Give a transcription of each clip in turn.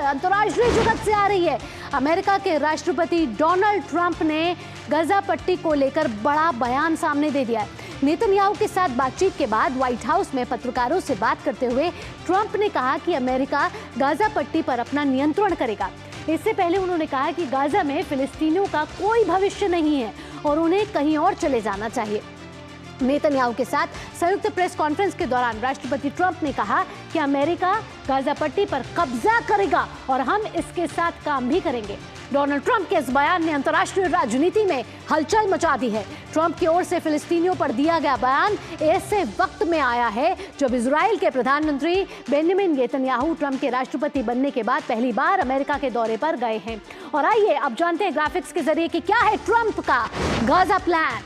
अंतर्राष्ट्रीय जगत से आ रही है। अमेरिका के राष्ट्रपति डोनाल्ड ट्रंप ने गाजा पट्टी को लेकर बड़ा बयान सामने दे दिया है। नेतन्याहू के साथ बातचीत के बाद व्हाइट हाउस में पत्रकारों से बात करते हुए ट्रंप ने कहा कि अमेरिका गाजा पट्टी पर अपना नियंत्रण करेगा। इससे पहले उन्होंने कहा कि गाजा में फिलिस्तीनियों का कोई भविष्य नहीं है और उन्हें कहीं और चले जाना चाहिए। नेतन्याहू के साथ संयुक्त प्रेस कॉन्फ्रेंस के दौरान राष्ट्रपति ट्रंप ने कहा कि अमेरिका गाजा पट्टी पर कब्जा करेगा और हम इसके साथ काम भी करेंगे। डोनाल्ड ट्रंप के इस बयान ने अंतर्राष्ट्रीय राजनीति में हलचल मचा दी है। ट्रंप की ओर से फिलिस्तीनियों पर दिया गया बयान ऐसे वक्त में आया है जब इजराइल के प्रधानमंत्री बेंजामिन नेतन्याहू ट्रंप के राष्ट्रपति बनने के बाद पहली बार अमेरिका के दौरे पर गए हैं। और आइए अब जानते हैं ग्राफिक्स के जरिए कि क्या है ट्रंप का गाजा प्लान।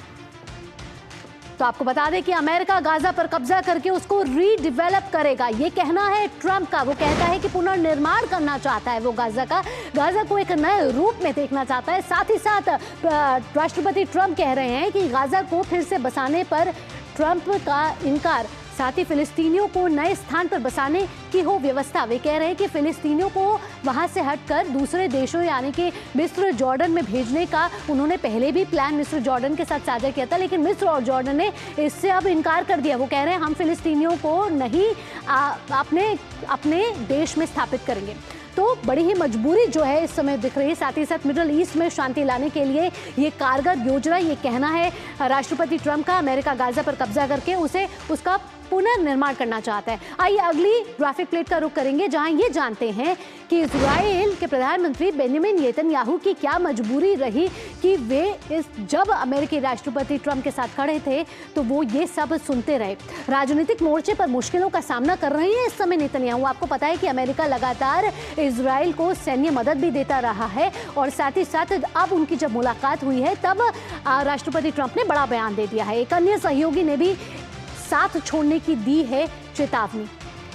तो आपको बता दें कि अमेरिका गाजा पर कब्जा करके उसको रीडेवलप करेगा, ये कहना है ट्रंप का। वो कहता है कि पुनर्निर्माण करना चाहता है वो गाजा को एक नए रूप में देखना चाहता है। साथ ही साथ राष्ट्रपति ट्रंप कह रहे हैं कि गाजा को फिर से बसाने पर ट्रंप का इनकार, साथ ही फिलिस्तीनियों को नए स्थान पर बसाने की हो व्यवस्था। वे कह रहे हैं कि फिलिस्तीनियों को वहां से हटकर दूसरे देशों यानी कि मिस्र जॉर्डन में भेजने का उन्होंने पहले भी प्लान मिस्र जॉर्डन के साथ साझा किया था, लेकिन मिस्र और जॉर्डन ने इससे अब इनकार कर दिया। वो कह रहे हैं हम फिलिस्तीनियों को नहीं अपने देश में स्थापित करेंगे। तो बड़ी ही मजबूरी जो है इस समय दिख रही है। साथ ही साथ मिडल ईस्ट में शांति लाने के लिए ये कारगर योजना, ये कहना है राष्ट्रपति ट्रंप का। अमेरिका गाजा पर कब्जा करके उसका पुनर्निर्माण करना चाहता है। आइए अगली ग्राफिक प्लेट का रुख करेंगे जहां ये जानते हैं कि इजराइल के प्रधानमंत्री बेंजामिन नेतन्याहू की क्या मजबूरी रही कि वे जब अमेरिकी राष्ट्रपति ट्रंप के साथ खड़े थे तो वो ये सब सुनते रहे। राजनीतिक मोर्चे पर मुश्किलों का सामना कर रहे हैं इस समय नेतन्याहू। आपको पता है कि अमेरिका लगातार इजराइल को सैन्य मदद भी देता रहा है और साथ ही साथ अब उनकी जब मुलाकात हुई है तब राष्ट्रपति ट्रंप ने बड़ा बयान दे दिया है। एक अन्य सहयोगी ने भी साथ छोड़ने की दी है चेतावनी।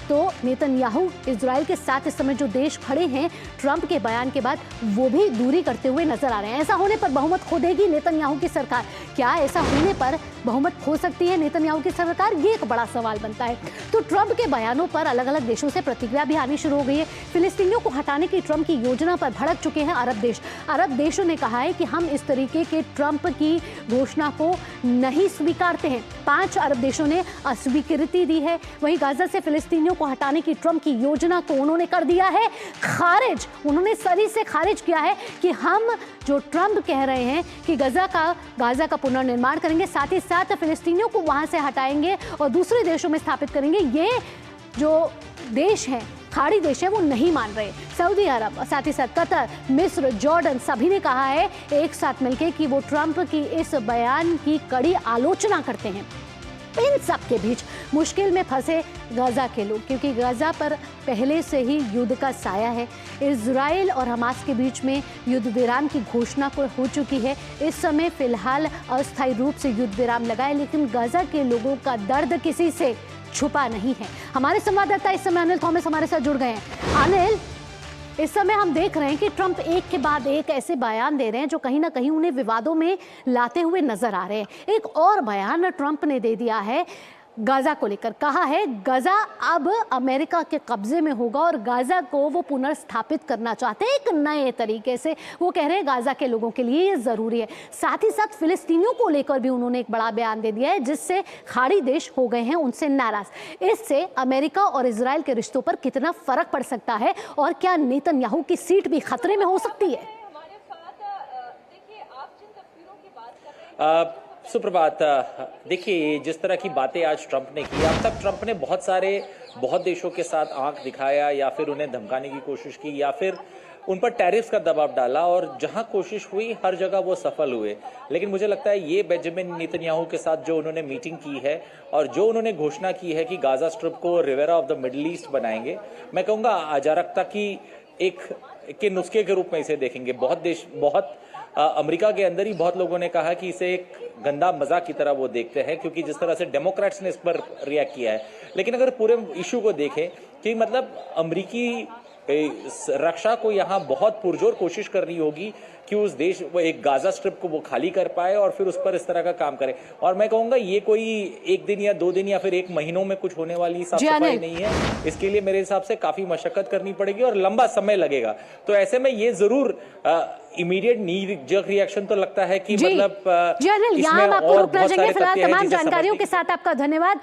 तो नेतन्याहू इजराइल के साथ इस समय जो देश खड़े हैं ट्रंप के बयान के बाद वो भी दूरी करते हुए नजर आ रहे हैं। ऐसा होने पर बहुमत खो देगी नेतन्याहू की सरकार। क्या ऐसा होने पर बहुमत खो सकती है नेतन्याहू की सरकार, ये एक बड़ा सवाल बनता है। तो ट्रंप के बयानों पर अलग अलग देशों से प्रतिक्रिया भी आनी शुरू हो गई है। फिलिस्तीनियों को हटाने की ट्रंप की योजना पर भड़क चुके हैं अरब देश। अरब देशों ने कहा है कि हम इस तरीके के ट्रंप की घोषणा को नहीं स्वीकारते हैं। 5 अरब देशों ने अस्वीकृति दी है। वहीं गाजा से फिलिस्तीनियों को हटाने की ट्रंप की योजना को उन्होंने कर दिया है खारिज। उन्होंने सरी से खारिज किया है कि हम जो ट्रंप कह रहे हैं कि गाजा का पुनर्निर्माण करेंगे, साथ ही साथ फिलिस्तीनियों को वहां से हटाएंगे और दूसरे देशों में स्थापित करेंगे, ये जो देश हैं खाड़ी देश है वो नहीं मान रहे। सऊदी अरब, साथ ही साथ कतर, मिस्र, जॉर्डन सभी ने कहा है एक साथ मिलकर कि वो ट्रंप की इस बयान की कड़ी आलोचना करते हैं। इन सब के बीच मुश्किल में फंसे गाजा के लोग, क्योंकि गाजा पर पहले से ही युद्ध का साया है। इजराइल और हमास के बीच में युद्ध विराम की घोषणा हो चुकी है। इस समय फिलहाल अस्थायी रूप से युद्ध विराम लगा है, लेकिन गाजा के लोगों का दर्द किसी से छुपा नहीं है। हमारे संवाददाता इस समय अनिल थॉमस हमारे साथ जुड़ गए हैं। अनिल, इस समय हम देख रहे हैं कि ट्रंप एक के बाद एक ऐसे बयान दे रहे हैं जो कहीं ना कहीं उन्हें विवादों में लाते हुए नजर आ रहे हैं। एक और बयान ट्रंप ने दे दिया है गाजा को लेकर। कहा है गाजा अब अमेरिका के कब्जे में होगा और गाजा को वो पुनर्स्थापित करना चाहते हैं एक नए तरीके से। वो कह रहे हैं गाजा के लोगों के लिए ये जरूरी है। साथ ही साथ फिलिस्तीनियों को लेकर भी उन्होंने एक बड़ा बयान दे दिया है जिससे खाड़ी देश हो गए हैं उनसे नाराज। इससे अमेरिका और इजराइल के रिश्तों पर कितना फर्क पड़ सकता है और क्या नेतन्याहू की सीट भी खतरे में हो सकती है? सुप्रभात। देखिए, जिस तरह की बातें आज ट्रंप ने की, अब तक ट्रंप ने बहुत देशों के साथ आंख दिखाया या फिर उन्हें धमकाने की कोशिश की या फिर उन पर टैरिफ्स का दबाव डाला और जहां कोशिश हुई हर जगह वो सफल हुए। लेकिन मुझे लगता है ये बेंजामिन नेतन्याहू के साथ जो उन्होंने मीटिंग की है और जो उन्होंने घोषणा की है कि गाजा स्ट्रिप को riviera of the middle east बनाएंगे, मैं कहूँगा अराजकता की के नुस्खे के रूप में इसे देखेंगे। अमेरिका के अंदर ही बहुत लोगों ने कहा कि इसे एक गंदा मजाक की तरह वो देखते हैं, क्योंकि जिस तरह से डेमोक्रेट्स ने इस पर रिएक्ट किया है। लेकिन अगर पूरे इशू को देखें कि मतलब अमेरिकी रक्षा को यहाँ बहुत पुरजोर कोशिश करनी होगी कि उस देश वो एक गाजा स्ट्रिप को वो खाली कर पाए और फिर उस पर इस तरह का काम करे। और मैं कहूंगा ये कोई एक दिन या 2 दिन या फिर 1 महीनों में कुछ होने वाली साफ सफाई नहीं है। इसके लिए मेरे हिसाब से काफी मशक्कत करनी पड़ेगी और लंबा समय लगेगा। तो ऐसे में ये जरूर इमीडिएट नी जर्क रिएक्शन तो लगता है कि मतलब जी अनिल, यहाँ हम आपको रोकना चाहेंगे। फिलहाल तमाम जानकारियों के साथ आपका धन्यवाद।